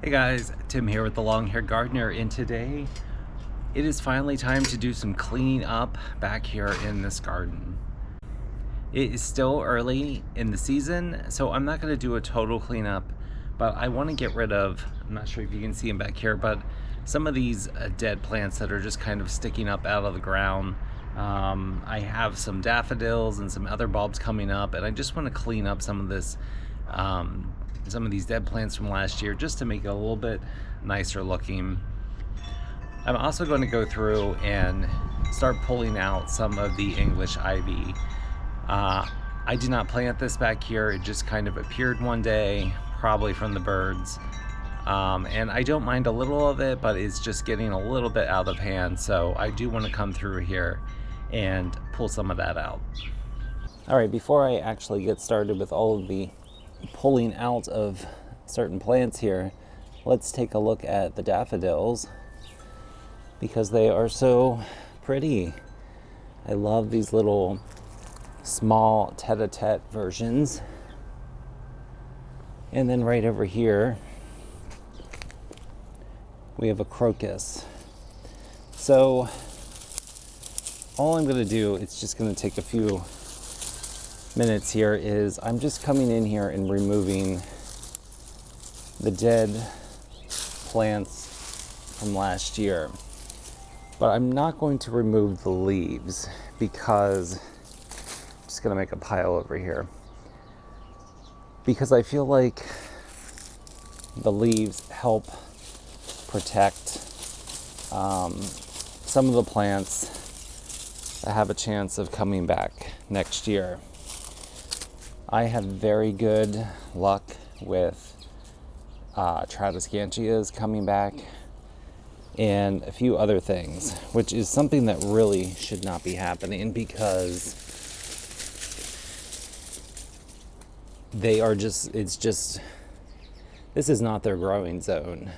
Hey guys, Tim here with the Long Hair Gardener, and today it is finally time to do some cleaning up back here in this garden. It is still early in the season, so I'm not going to do a total cleanup, but I want to get rid of, I'm not sure if you can see them back here, but some of these dead plants that are just kind of sticking up out of the ground. I have some daffodils and some other bulbs coming up, and I just want to clean up some of this some of these dead plants from last year just to make it a little bit nicer looking. I'm also going to go through and start pulling out some of the English ivy. I did not plant this back here, it just kind of appeared one day, probably from the birds. And I don't mind a little of it, but it's just getting a little bit out of hand, so I do want to come through here and pull some of that out. Alright, before I actually get started with all of the pulling out of certain plants here, let's take a look at the daffodils because they are so pretty. I love these little small tete-a-tete versions. And then right over here we have a crocus. So all I'm going to do, it's just going to take a few minutes here, is I'm just coming in here and removing the dead plants from last year. But I'm not going to remove the leaves because I'm just going to make a pile over here. Because I feel like the leaves help protect some of the plants that have a chance of coming back next year. I have very good luck with Tradescantias coming back and a few other things, which is something that really should not be happening because they are just, this is not their growing zone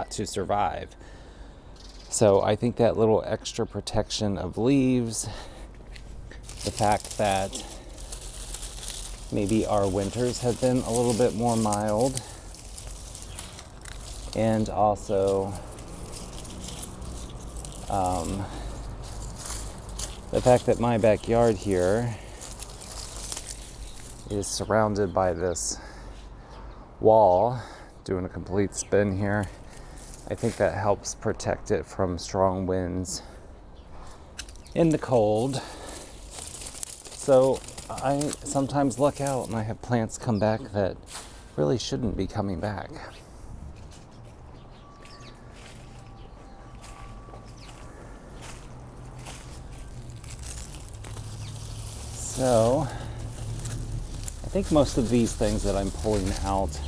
to survive. So I think that little extra protection of leaves, the fact that maybe our winters have been a little bit more mild, and also the fact that my backyard here is surrounded by this wall, doing a complete spin here, I think that helps protect it from strong winds in the cold. So I sometimes luck out and I have plants come back that really shouldn't be coming back. So I think most of these things that I'm pulling out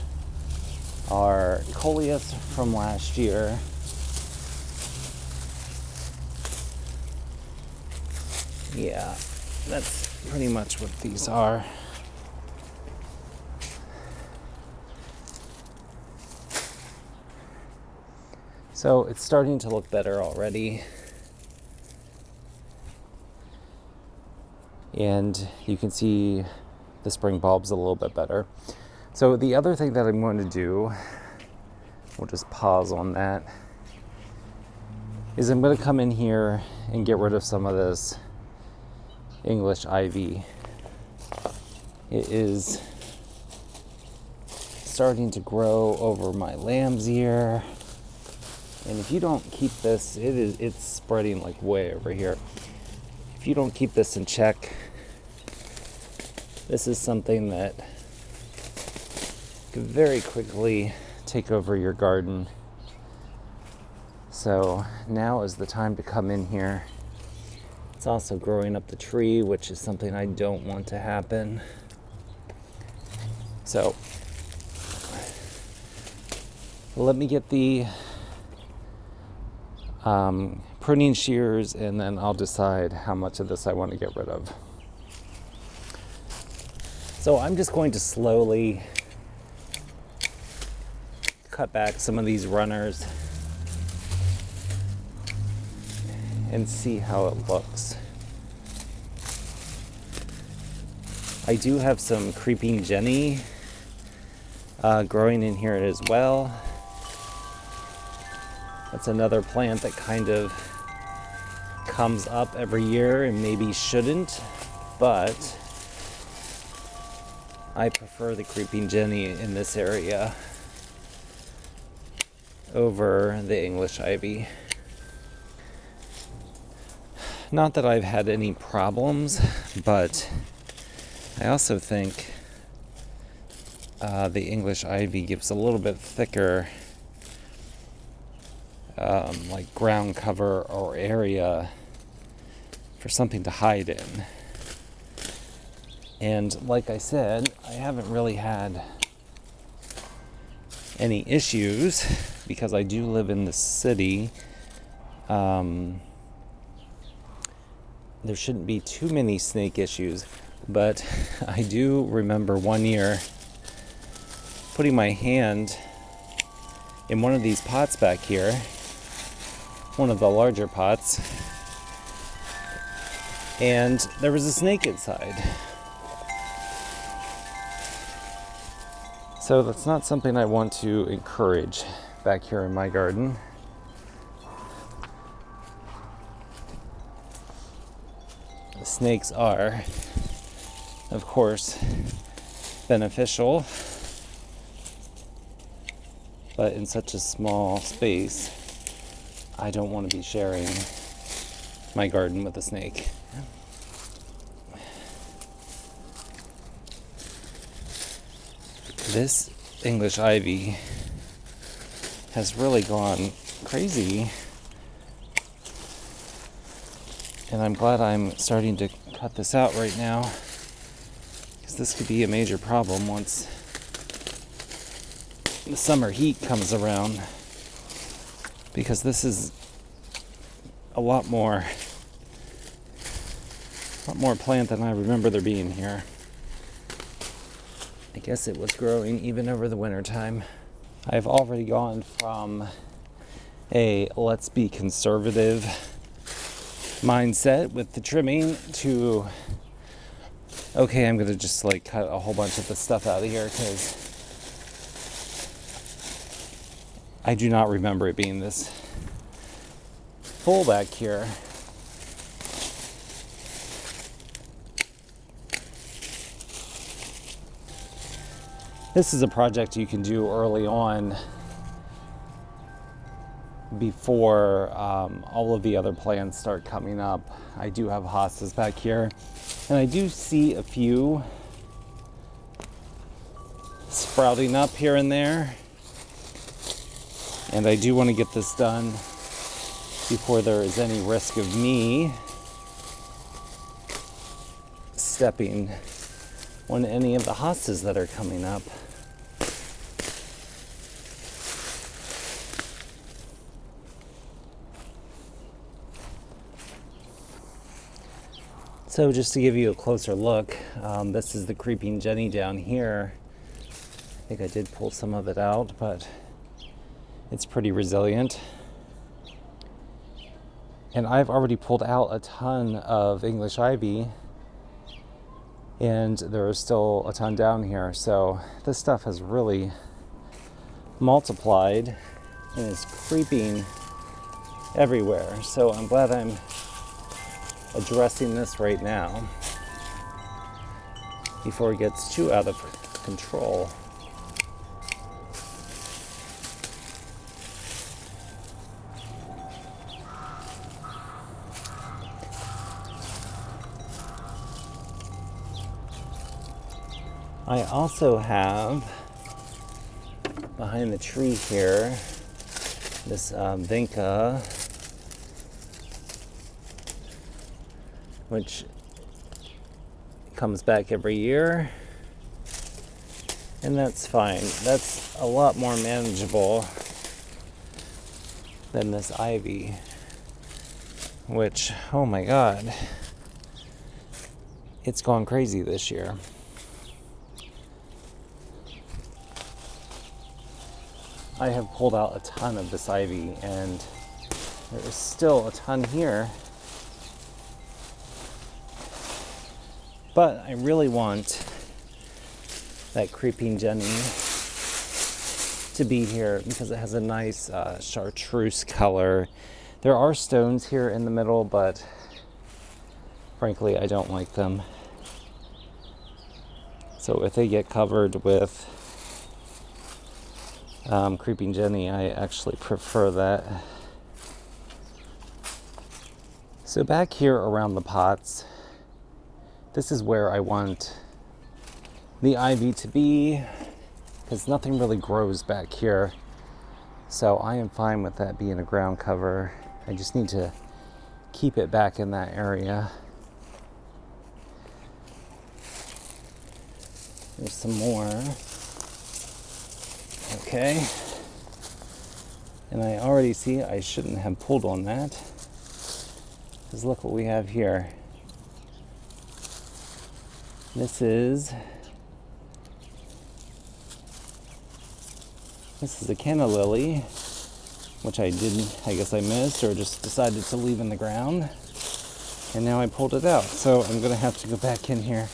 are coleus from last year. Yeah, that's pretty much what these are. So it's starting to look better already. And you can see the spring bulbs a little bit better. So the other thing that I'm going to do, we'll just pause on that, is I'm going to come in here and get rid of some of this English ivy. It is starting to grow over my lamb's ear, and if you don't keep this, it's spreading like way over here. If you don't keep this in check, this is something that could very quickly take over your garden. So now is the time to come in here. It's also growing up the tree, which is something I don't want to happen. So let me get the pruning shears, and then I'll decide how much of this I want to get rid of. So I'm just going to slowly cut back some of these runners and see how it looks. I do have some creeping Jenny growing in here as well. That's another plant that kind of comes up every year and maybe shouldn't, but I prefer the creeping Jenny in this area over the English ivy. Not that I've had any problems, but I also think the English ivy gives a little bit thicker like ground cover or area for something to hide in. And like I said, I haven't really had any issues because I do live in the city. There shouldn't be too many snake issues, but I do remember one year putting my hand in one of these pots back here, one of the larger pots, and there was a snake inside. So that's not something I want to encourage back here in my garden. The snakes are, of course, beneficial, but in such a small space, I don't want to be sharing my garden with a snake. This English ivy has really gone crazy, and I'm glad I'm starting to cut this out right now, because this could be a major problem once the summer heat comes around, because this is a lot more plant than I remember there being here. I guess it was growing even over the winter time. I've already gone from a let's be conservative mindset with the trimming to, okay, I'm gonna just like cut a whole bunch of the stuff out of here, because I do not remember it being this full back here. This is a project you can do early on before all of the other plants start coming up. I do have hostas back here, and I do see a few sprouting up here and there, and I do want to get this done before there is any risk of me stepping on any of the hostas that are coming up. So just to give you a closer look, this is the creeping Jenny down here. I think I did pull some of it out, but it's pretty resilient. And I've already pulled out a ton of English ivy, and there is still a ton down here. So this stuff has really multiplied and is creeping everywhere. So I'm glad I'm addressing this right now before it gets too out of control. I also have behind the tree here this vinca, which comes back every year, and that's fine. That's a lot more manageable than this ivy, which, oh my god, it's gone crazy this year. I have pulled out a ton of this ivy, and there is still a ton here. But I really want that creeping Jenny to be here because it has a nice chartreuse color. There are stones here in the middle, but frankly, I don't like them. So if they get covered with Creeping Jenny, I actually prefer that. So back here around the pots, this is where I want the ivy to be, because nothing really grows back here. So I am fine with that being a ground cover. I just need to keep it back in that area. There's some more. Okay. And I already see I shouldn't have pulled on that, because look what we have here. This is a canna lily, which I guess I missed or just decided to leave in the ground. And now I pulled it out. So I'm gonna have to go back in here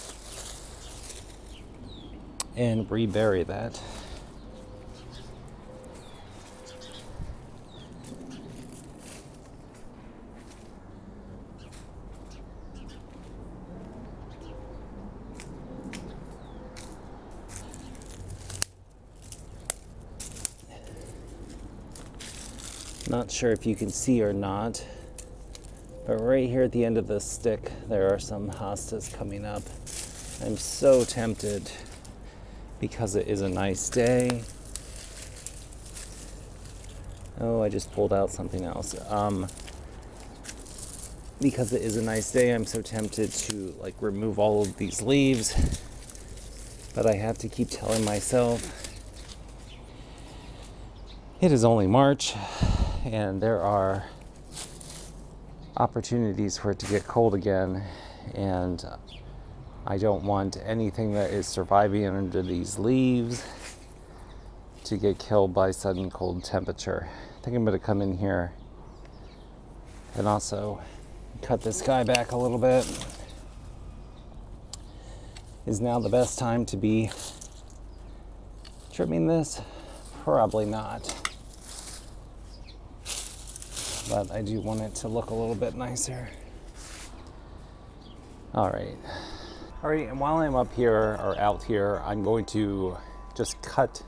and rebury that. Not sure if you can see or not, but right here at the end of this stick, there are some hostas coming up. I'm so tempted, because it is a nice day. Oh, I just pulled out something else. Because it is a nice day, I'm so tempted to remove all of these leaves, but I have to keep telling myself it is only March. And there are opportunities for it to get cold again, and I don't want anything that is surviving under these leaves to get killed by sudden cold temperature. I think I'm going to come in here and also cut this guy back a little bit. Is now the best time to be trimming this? Probably not. But I do want it to look a little bit nicer. All right, and while I'm up here or out here, I'm going to just cut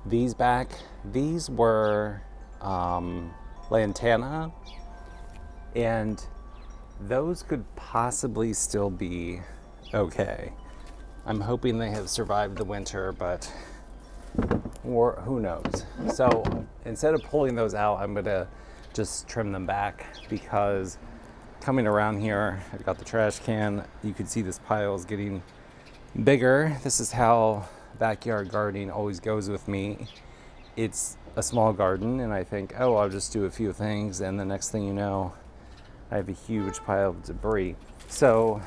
these back. These were lantana, and those could possibly still be okay. I'm hoping they have survived the winter, but or who knows. So instead of pulling those out, I'm gonna just trim them back, because coming around here, I've got the trash can. You can see this pile is getting bigger. This is how backyard gardening always goes with me. It's a small garden, and I think, oh, I'll just do a few things, and the next thing you know, I have a huge pile of debris. So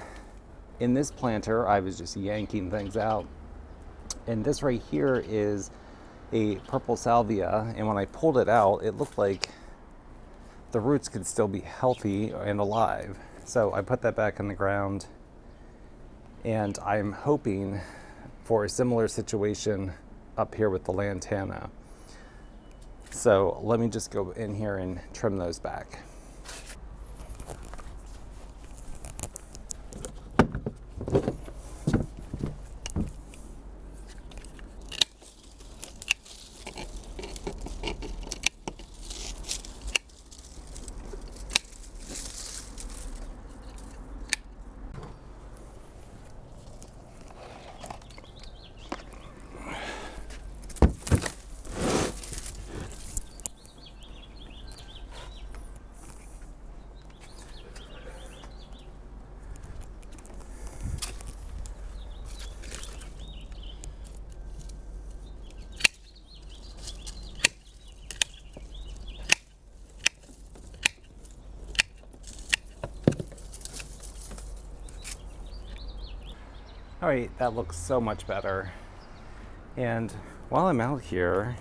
in this planter, I was just yanking things out. And this right here is a purple salvia, and when I pulled it out, it looked like the roots could still be healthy and alive. So I put that back in the ground, and I'm hoping for a similar situation up here with the lantana. So let me just go in here and trim those back. All right, that looks so much better. And while I'm out here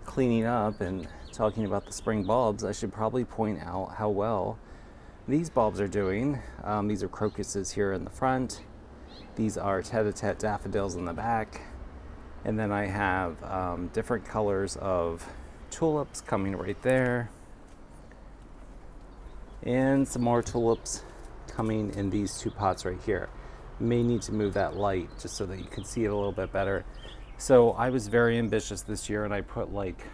cleaning up and talking about the spring bulbs, I should probably point out how well these bulbs are doing. These are crocuses here in the front. These are tete-a-tete daffodils in the back. And then I have different colors of tulips coming right there. And some more tulips coming in these two pots right here. May need to move that light just so that you can see it a little bit better. So I was very ambitious this year, and I put like,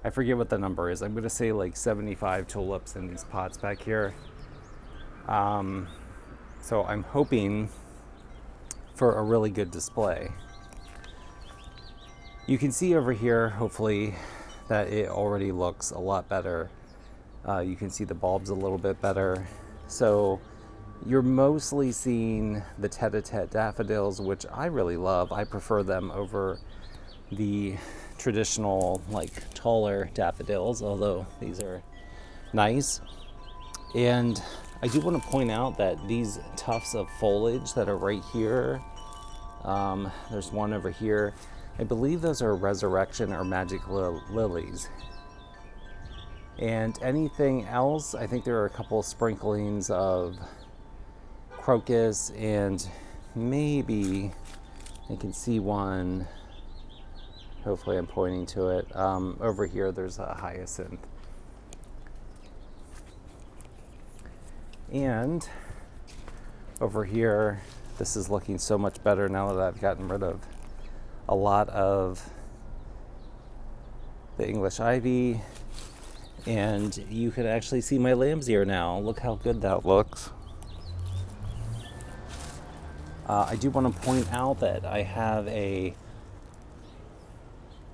I forget what the number is. I'm going to say like 75 tulips in these pots back here. So I'm hoping for a really good display. You can see over here, hopefully, that it already looks a lot better. You can see the bulbs a little bit better. So you're mostly seeing the tete-a-tete daffodils, which I really love. I prefer them over the traditional, like, taller daffodils, although these are nice. And I do want to point out that these tufts of foliage that are right here, there's one over here, I believe those are resurrection or magic lilies. And anything else, I think there are a couple sprinklings of crocus, and maybe I can see one, hopefully I'm pointing to it, over here there's a hyacinth. And over here, this is looking so much better now that I've gotten rid of a lot of the English ivy. And you can actually see my lamb's ear now. Look how good that looks. I do want to point out that I have a,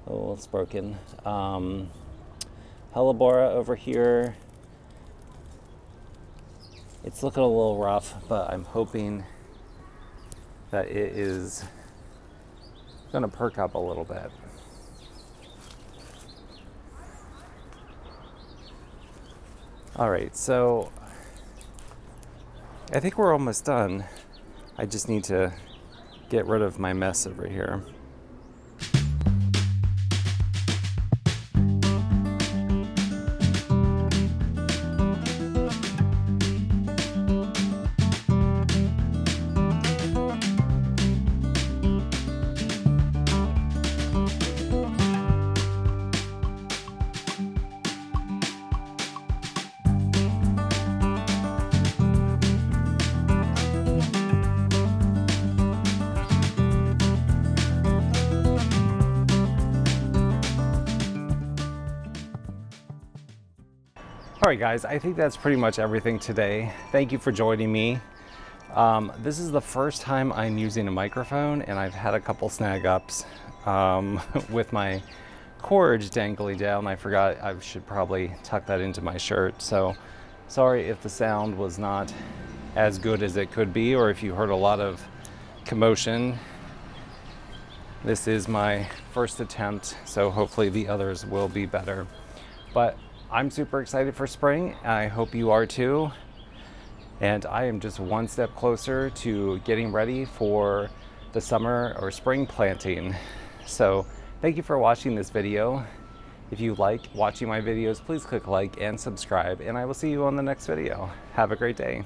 oh, it's broken, hellebora over here. It's looking a little rough, but I'm hoping that it is going to perk up a little bit. All right, so I think we're almost done. I just need to get rid of my mess over here. All right, guys, I think that's pretty much everything today. Thank you for joining me. This is the first time I'm using a microphone, and I've had a couple snag ups with my cord dangly down. I forgot I should probably tuck that into my shirt. So sorry if the sound was not as good as it could be, or if you heard a lot of commotion. This is my first attempt, so hopefully the others will be better. But I'm super excited for spring. I hope you are too. And I am just one step closer to getting ready for the summer or spring planting. So thank you for watching this video. If you like watching my videos, please click like and subscribe, and I will see you on the next video. Have a great day.